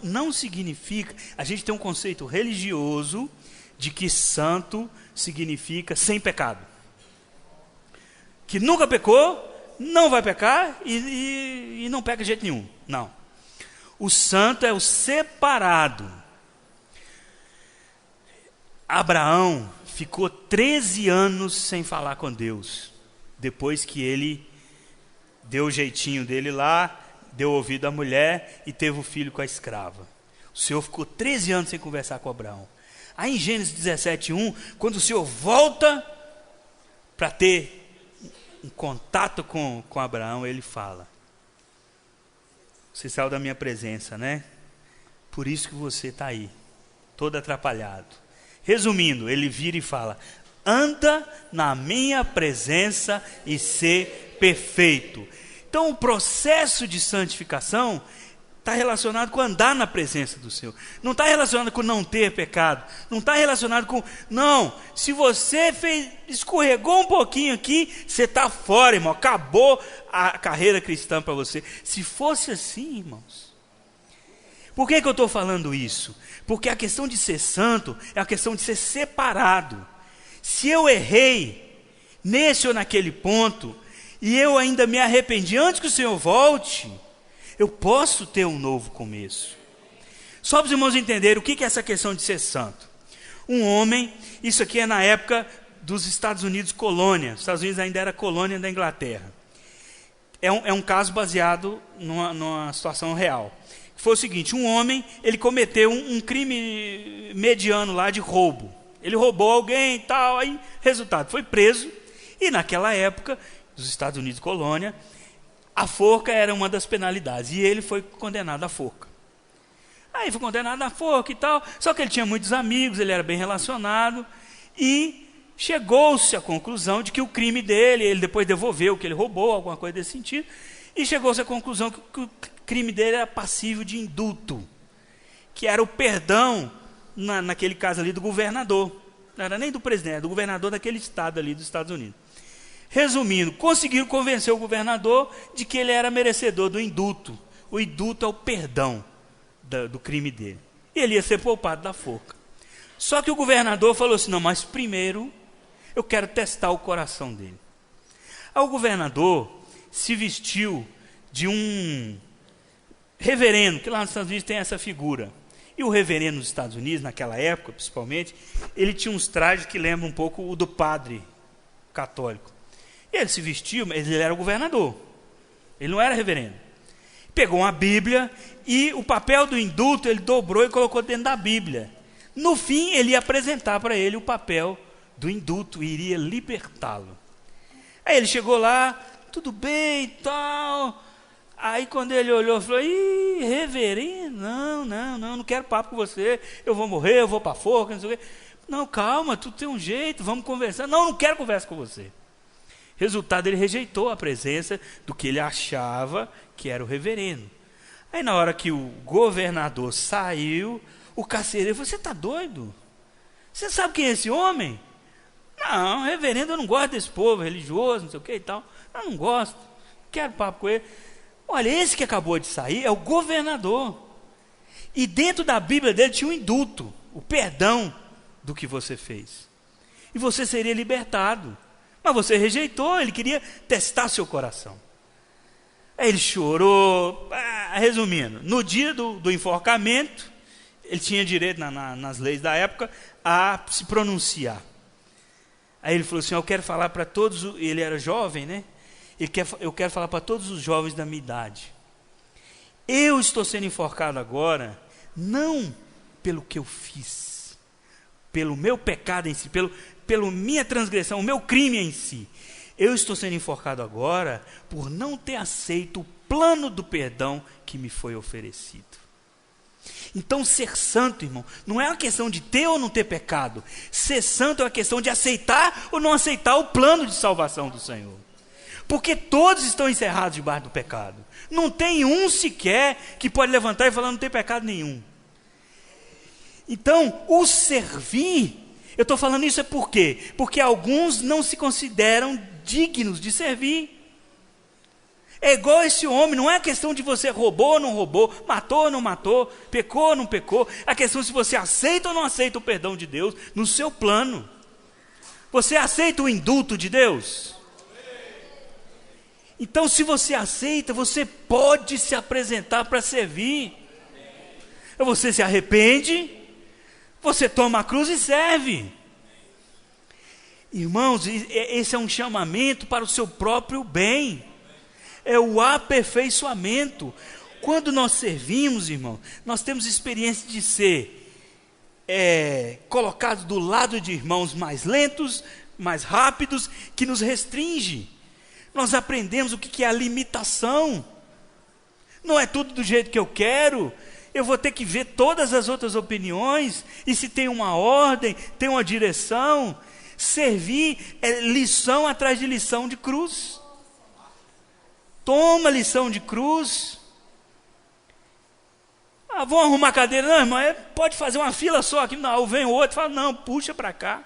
não significa, a gente tem um conceito religioso de que santo significa sem pecado, que nunca pecou, não vai pecar e não peca de jeito nenhum. Não. O santo é o separado. Abraão ficou 13 anos sem falar com Deus, depois que ele deu o jeitinho dele lá, deu ouvido à mulher e teve o filho com a escrava. O Senhor ficou 13 anos sem conversar com Abraão. Aí em Gênesis 17:1, quando o Senhor volta para ter um contato com Abraão, ele fala: você saiu da minha presença, né? Por isso que você está aí, todo atrapalhado. Resumindo, ele vira e fala: anda na minha presença e ser perfeito. Então o processo de santificação está relacionado com andar na presença do Senhor. Não está relacionado com não ter pecado. Não está relacionado com... Não, se você escorregou um pouquinho aqui, você está fora, irmão. Acabou a carreira cristã para você. Se fosse assim, irmãos. Por que eu estou falando isso? Porque a questão de ser santo é a questão de ser separado. Se eu errei nesse ou naquele ponto, e eu ainda me arrependi antes que o Senhor volte, Eu posso ter um novo começo. Só para os irmãos entenderem o que é essa questão de ser santo. Um homem, isso aqui é na época dos Estados Unidos colônia. Os Estados Unidos ainda era colônia da Inglaterra. É um caso baseado numa situação real. Foi o seguinte, um homem, ele cometeu um crime mediano lá de roubo. Ele roubou alguém e tal, aí, resultado, foi preso. E naquela época, dos Estados Unidos colônia, a forca era uma das penalidades. E ele foi condenado à forca. Aí foi condenado à forca e tal, só que ele tinha muitos amigos, ele era bem relacionado. E chegou-se à conclusão de que o crime dele, ele depois devolveu o que ele roubou, alguma coisa desse sentido, e chegou-se à conclusão que o crime dele era passível de indulto, que era o perdão, naquele caso ali, do governador. Não era nem do presidente, era do governador daquele estado ali dos Estados Unidos. Resumindo, conseguiram convencer o governador de que ele era merecedor do indulto. O indulto é o perdão do crime dele. E ele ia ser poupado da forca. Só que o governador falou assim, não, mas primeiro eu quero testar o coração dele. Aí o governador se vestiu de um reverendo, que lá nos Estados Unidos tem essa figura. E o reverendo nos Estados Unidos, naquela época principalmente, ele tinha uns trajes que lembram um pouco o do padre católico. E ele se vestiu, mas ele era o governador. Ele não era reverendo. Pegou uma Bíblia e o papel do indulto ele dobrou e colocou dentro da Bíblia. No fim, ele ia apresentar para ele o papel do indulto e iria libertá-lo. Aí ele chegou lá, tudo bem e tal. Aí quando ele olhou, falou, ih, reverendo, não quero papo com você, eu vou morrer, eu vou para a forca, não sei o quê. Não, calma, tu tem um jeito, vamos conversar. Não quero conversa com você. Resultado, ele rejeitou a presença do que ele achava que era o reverendo. Aí na hora que o governador saiu, o carcereiro falou, você está doido? Você sabe quem é esse homem? Não, reverendo, eu não gosto desse povo religioso, não sei o que e tal. Eu não gosto, quero papo com ele. Olha, esse que acabou de sair é o governador. E dentro da Bíblia dele tinha um indulto, o perdão do que você fez. E você seria libertado. Mas você rejeitou, ele queria testar seu coração. Aí ele chorou. Resumindo, no dia do enforcamento, ele tinha direito, nas leis da época, a se pronunciar. Aí ele falou assim, eu quero falar para todos, ele era jovem, né? Eu quero falar para todos os jovens da minha idade. Eu estou sendo enforcado agora, não pelo que eu fiz, pelo meu pecado em si, pela minha transgressão, o meu crime em si. Eu estou sendo enforcado agora por não ter aceito o plano do perdão que me foi oferecido. Então ser santo, irmão, não é uma questão de ter ou não ter pecado. Ser santo é uma questão de aceitar ou não aceitar o plano de salvação do Senhor. Porque todos estão encerrados debaixo do pecado. Não tem um sequer que pode levantar e falar, não tem pecado nenhum. Então, o servir, eu estou falando isso por quê? Porque alguns não se consideram dignos de servir. É igual esse homem, não é questão de você roubou ou não roubou, matou ou não matou, pecou ou não pecou. A questão é se você aceita ou não aceita o perdão de Deus no seu plano. Você aceita o indulto de Deus? Então, se você aceita, você pode se apresentar para servir. Você se arrepende, você toma a cruz e serve. Irmãos, esse é um chamamento para o seu próprio bem. É o aperfeiçoamento. Quando nós servimos, irmão, nós temos experiência de ser colocados do lado de irmãos mais lentos, mais rápidos, que nos restringe. Nós aprendemos o que é a limitação. Não é tudo do jeito que eu quero. Eu vou ter que ver todas as outras opiniões. E se tem uma ordem, tem uma direção. Servir é lição atrás de lição de cruz. Toma lição de cruz. Vão arrumar a cadeira. Não, irmão, pode fazer uma fila só aqui. Não, vem o outro e fala, não, puxa para cá.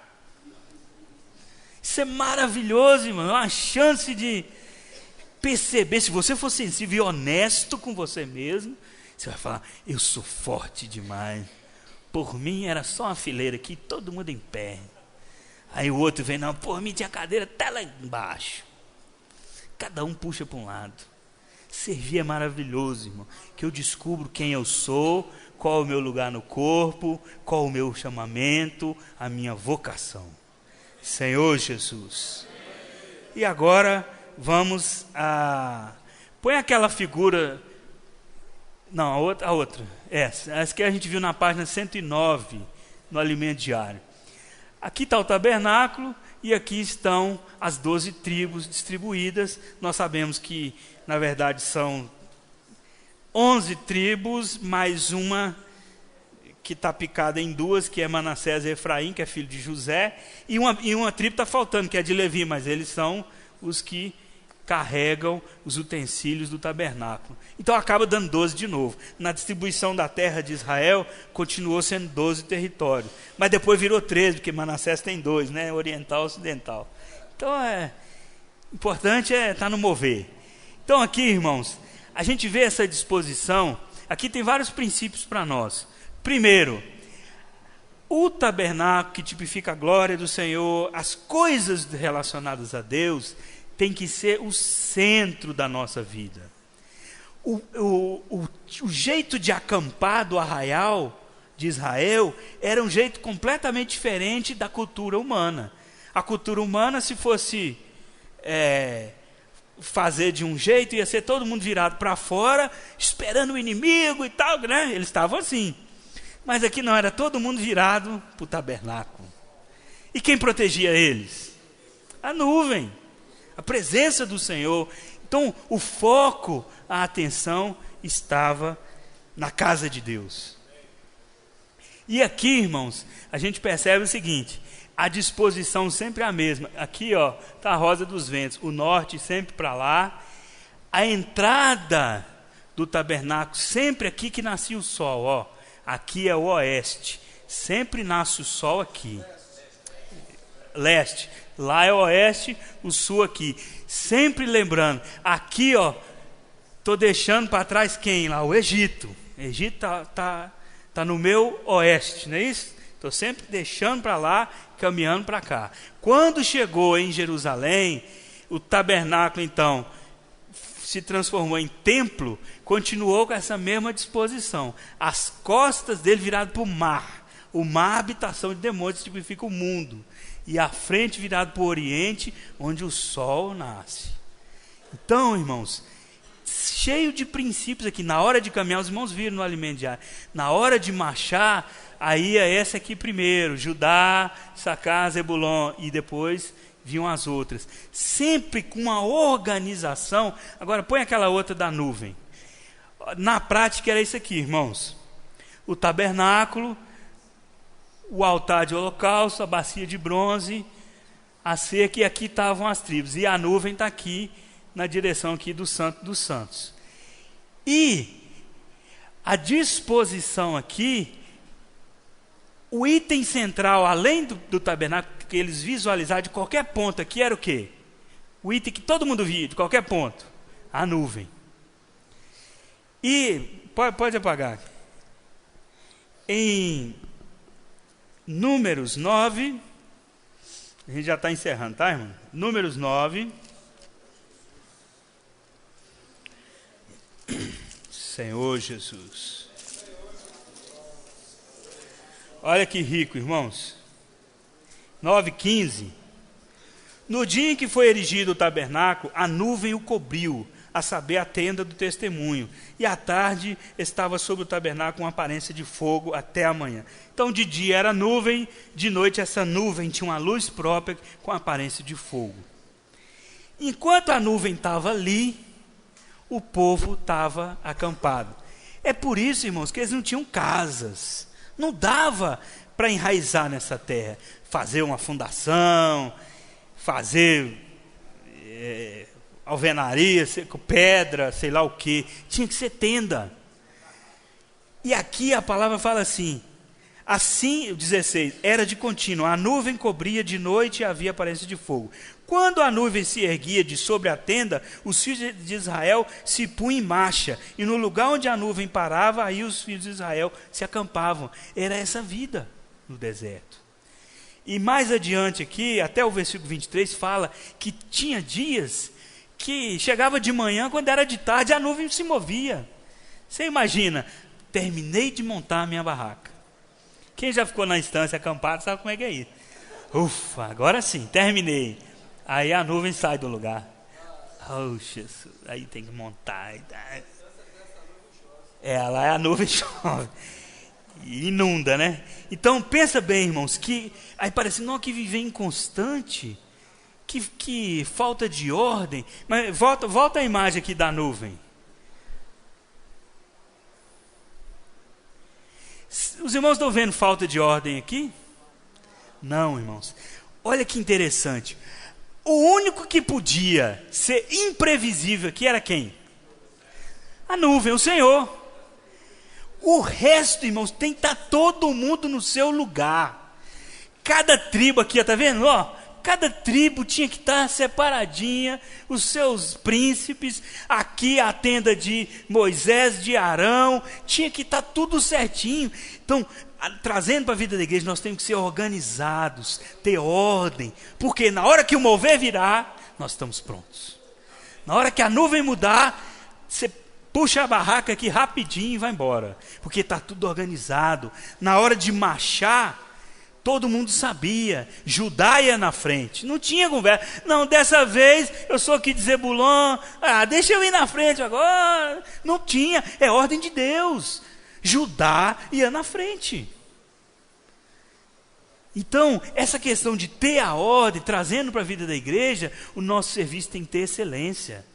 Isso é maravilhoso, irmão. É uma chance de perceber. Se você for sensível e honesto com você mesmo, você vai falar, eu sou forte demais. Por mim era só uma fileira aqui, todo mundo em pé. Aí o outro vem, não, por mim tinha cadeira até lá embaixo. Cada um puxa para um lado. Servir é maravilhoso, irmão. Que eu descubro quem eu sou, qual é o meu lugar no corpo, qual é o meu chamamento, a minha vocação. Senhor Jesus. E agora vamos a... Põe aquela figura... Não, a outra. Essa que a gente viu na página 109, no alimento diário. Aqui está o tabernáculo e aqui estão as 12 tribos distribuídas. Nós sabemos que, na verdade, são 11 tribos, mais uma que está picada em duas, que é Manassés e Efraim, que é filho de José. E uma tribo está faltando, que é de Levi, mas eles são os que carregam os utensílios do tabernáculo. Então acaba dando 12 de novo. Na distribuição da terra de Israel, continuou sendo 12 territórios. Mas depois virou 13, porque Manassés tem 2, né? Oriental e ocidental. Então importante é estar no mover. Então aqui, irmãos, a gente vê essa disposição. Aqui tem vários princípios para nós. Primeiro, o tabernáculo que tipifica a glória do Senhor, as coisas relacionadas a Deus, tem que ser o centro da nossa vida. O jeito de acampar do arraial de Israel era um jeito completamente diferente da cultura humana. A cultura humana, se fosse fazer de um jeito, ia ser todo mundo virado para fora, esperando o inimigo e tal, né? Eles estavam assim. Mas aqui não, era todo mundo virado para o tabernáculo. E quem protegia eles? A nuvem. A presença do Senhor. Então, o foco, a atenção estava na casa de Deus. E aqui, irmãos, a gente percebe o seguinte: a disposição sempre é a mesma. Aqui, ó, está a rosa dos ventos, o norte sempre para lá. A entrada do tabernáculo, sempre aqui que nascia o sol, ó. Aqui é o oeste, sempre nasce o sol aqui. Leste, lá é o oeste, o sul aqui. Sempre lembrando, aqui, ó, estou deixando para trás quem lá? O Egito. O Egito tá no meu oeste, não é isso? Estou sempre deixando para lá, caminhando para cá. Quando chegou em Jerusalém, o tabernáculo, então, se transformou em templo, continuou com essa mesma disposição. As costas dele viradas para o mar. O mar, habitação de demônios, tipifica o mundo. E a frente virada para o oriente, onde o sol nasce. Então, irmãos, cheio de princípios aqui. Na hora de caminhar, os irmãos viram no alimento diário. Na hora de marchar, aí é essa aqui primeiro. Judá, Issacar, Zebulon. E depois vinham as outras. Sempre com uma organização. Agora, põe aquela outra da nuvem. Na prática era isso aqui, irmãos. O tabernáculo, o altar de holocausto, a bacia de bronze, a cerca, e aqui estavam as tribos. E a nuvem está aqui, na direção aqui do Santo dos Santos. E a disposição aqui, o item central, além do tabernáculo, que eles visualizaram de qualquer ponto aqui, era o quê? O item que todo mundo via, de qualquer ponto. A nuvem. E, pode apagar. Em Números 9, a gente já está encerrando, tá, irmão? Números 9. Senhor Jesus. Olha que rico, irmãos. 9:15. No dia em que foi erigido o tabernáculo, a nuvem o cobriu, a saber, a tenda do testemunho. E à tarde estava sobre o tabernáculo uma aparência de fogo até a manhã. Então de dia era nuvem, de noite essa nuvem tinha uma luz própria com aparência de fogo. Enquanto a nuvem estava ali, o povo estava acampado. É por isso, irmãos, que eles não tinham casas. Não dava para enraizar nessa terra. Fazer uma fundação, fazer alvenaria, pedra, sei lá o que. Tinha que ser tenda. E aqui a palavra fala assim, 16, era de contínuo, a nuvem cobria de noite e havia aparência de fogo. Quando a nuvem se erguia de sobre a tenda, os filhos de Israel se punham em marcha, e no lugar onde a nuvem parava, aí os filhos de Israel se acampavam. Era essa vida no deserto. E mais adiante aqui, até o versículo 23, fala que tinha dias que chegava de manhã, quando era de tarde, a nuvem se movia. Você imagina, terminei de montar a minha barraca. Quem já ficou na estância acampado sabe como é que é isso. Ufa, agora sim, terminei. Aí a nuvem sai do lugar. Oh, Jesus, aí tem que montar. Lá a nuvem chove. E inunda, né? Então pensa bem, irmãos, que aí parece não que viver inconstante, que falta de ordem. Mas volta a imagem aqui da nuvem. Os irmãos estão vendo falta de ordem aqui? Não, irmãos. Olha que interessante. O único que podia ser imprevisível aqui era quem? A nuvem, o Senhor. O resto, irmãos, tem que estar todo mundo no seu lugar. Cada tribo aqui, está vendo? Cada tribo tinha que estar separadinha, os seus príncipes, aqui a tenda de Moisés, de Arão, tinha que estar tudo certinho. Então, trazendo para a vida da igreja, nós temos que ser organizados, ter ordem, porque na hora que o mover virar, nós estamos prontos. Na hora que a nuvem mudar, você puxa a barraca aqui rapidinho e vai embora, porque está tudo organizado. Na hora de marchar, todo mundo sabia, Judá ia na frente, não tinha conversa. Não, dessa vez eu sou aqui de Zebulon, deixa eu ir na frente agora. Não tinha, é ordem de Deus. Judá ia na frente. Então, essa questão de ter a ordem, trazendo para a vida da igreja, o nosso serviço tem que ter excelência.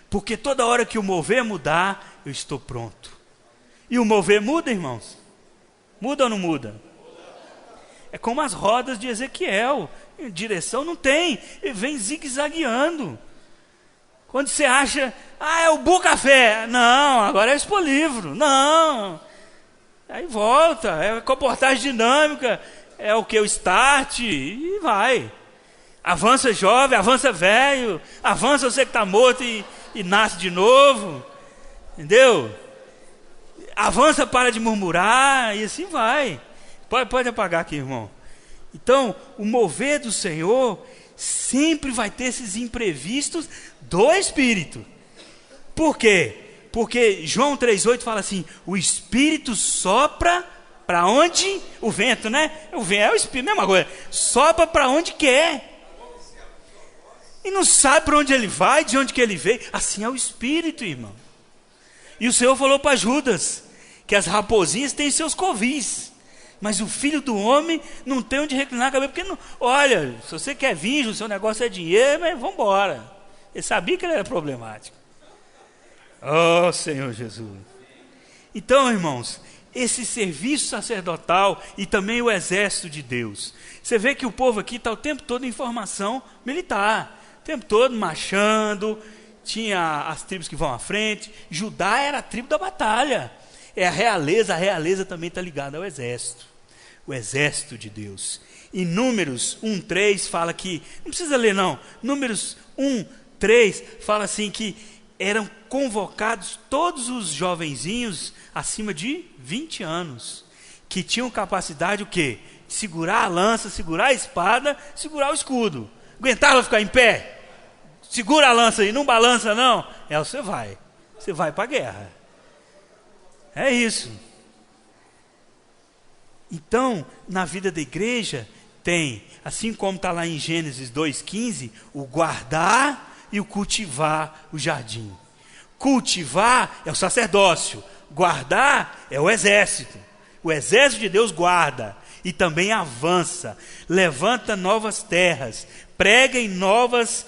Porque toda hora que o mover mudar, eu estou pronto. E o mover muda, irmãos? Muda ou não muda? É como as rodas de Ezequiel. Direção não tem, ele vem zigue-zagueando. Quando você acha, é o Bucafé. Não, agora é o Expolivro. Não. Aí volta, é a comportagem dinâmica, é o que? O start, e vai. Avança jovem, avança velho, avança você que está morto e nasce de novo. Entendeu? Avança, para de murmurar, e assim vai. Pode apagar aqui, irmão. Então, o mover do Senhor sempre vai ter esses imprevistos do Espírito. Por quê? Porque João 3,8 fala assim: o Espírito sopra para onde? O vento, né? O vento é o Espírito, mesma coisa. Sopra para onde quer. E não sabe para onde ele vai, de onde que ele veio. Assim é o Espírito, irmão. E o Senhor falou para Judas que as raposinhas têm seus covis, mas o filho do homem não tem onde reclinar a cabeça, porque não, olha, se você quer vir, o seu negócio é dinheiro, mas vamos embora. Ele sabia que ele era problemático. Oh, Senhor Jesus. Então, irmãos, esse serviço sacerdotal e também o exército de Deus. Você vê que o povo aqui está o tempo todo em formação militar, o tempo todo marchando. Tinha as tribos que vão à frente. Judá era a tribo da batalha. É a realeza também está ligada ao exército. O exército de Deus. Em Números 1:3 fala que, não precisa ler não, Números 1:3 fala assim que eram convocados todos os jovenzinhos acima de 20 anos, que tinham capacidade o quê? De segurar a lança, segurar a espada, segurar o escudo. Aguentava ficar em pé? Segura a lança aí, não balança não. Você vai para a guerra. É isso. Então, na vida da igreja, tem, assim como está lá em Gênesis 2:15, o guardar e o cultivar o jardim. Cultivar é o sacerdócio, guardar é o exército. O exército de Deus guarda e também avança, levanta novas terras, prega em novos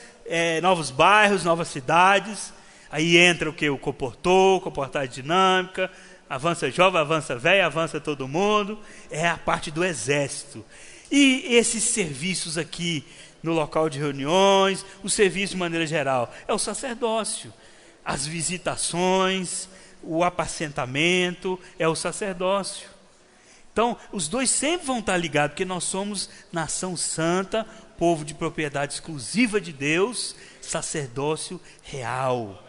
bairros, novas cidades. Aí entra o que? O comportagem dinâmica, avança jovem, avança velho, avança todo mundo. É a parte do exército. E esses serviços aqui no local de reuniões, o serviço de maneira geral, é o sacerdócio. As visitações, o apacentamento, é o sacerdócio. Então, os dois sempre vão estar ligados, porque nós somos nação santa, povo de propriedade exclusiva de Deus, sacerdócio real.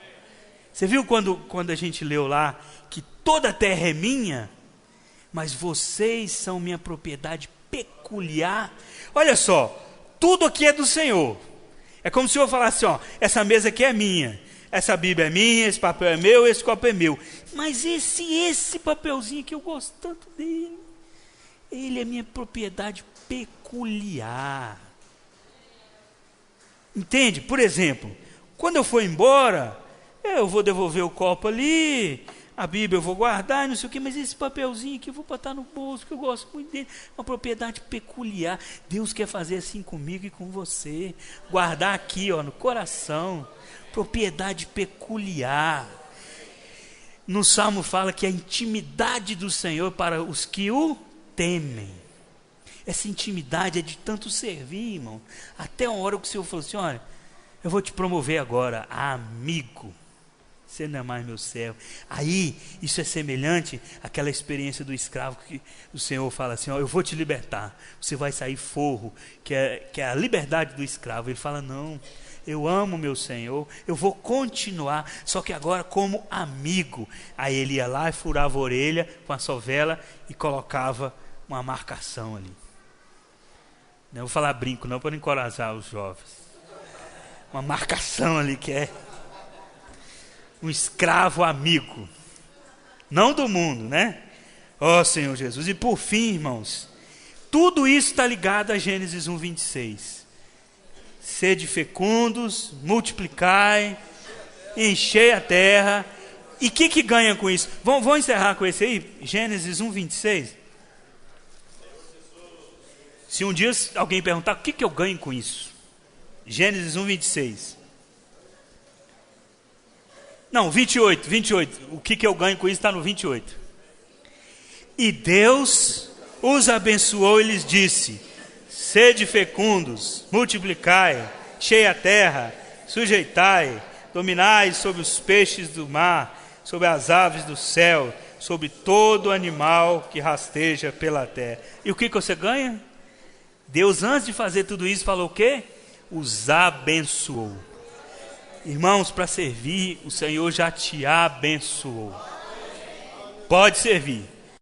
Você viu quando a gente leu lá que toda a terra é minha, mas vocês são minha propriedade peculiar? Olha só, tudo aqui é do Senhor. É como se eu falasse, ó, essa mesa aqui é minha, essa Bíblia é minha, esse papel é meu, esse copo é meu. Mas esse papelzinho aqui, eu gosto tanto dele. Ele é minha propriedade peculiar. Entende? Por exemplo, quando eu for embora, eu vou devolver o copo ali, a Bíblia eu vou guardar, não sei o quê, mas esse papelzinho aqui eu vou botar no bolso, que eu gosto muito dele. Uma propriedade peculiar. Deus quer fazer assim comigo e com você. Guardar aqui, ó, no coração. Propriedade peculiar. No Salmo fala que a intimidade do Senhor para os que o temem. Essa intimidade é de tanto servir, irmão. Até uma hora que o Senhor falou assim, olha, eu vou te promover agora a amigo. Você não é mais meu servo. Aí, isso é semelhante àquela experiência do escravo que o Senhor fala assim, ó, eu vou te libertar. Você vai sair forro, que é a liberdade do escravo. Ele fala, não, eu amo meu Senhor, eu vou continuar, só que agora como amigo. Aí ele ia lá e furava a orelha com a sovela e colocava uma marcação ali. Não vou falar brinco não, para encorajar os jovens. Uma marcação ali que é um escravo amigo, não do mundo, né? Ó Senhor Jesus. E por fim, irmãos, tudo isso está ligado a Gênesis 1:26. Sede fecundos, multiplicai, enchei a terra. E o que ganha com isso? Vamos encerrar com esse aí? Gênesis 1:26. Se um dia alguém perguntar, o que eu ganho com isso? Gênesis 1:26. Não, 28. O que eu ganho com isso está no 28. E Deus os abençoou e lhes disse, sede fecundos, multiplicai, enchei a terra, sujeitai, dominai sobre os peixes do mar, sobre as aves do céu, sobre todo animal que rasteja pela terra. E o que você ganha? Deus, antes de fazer tudo isso, falou o quê? Os abençoou. Irmãos, para servir, o Senhor já te abençoou. Pode servir.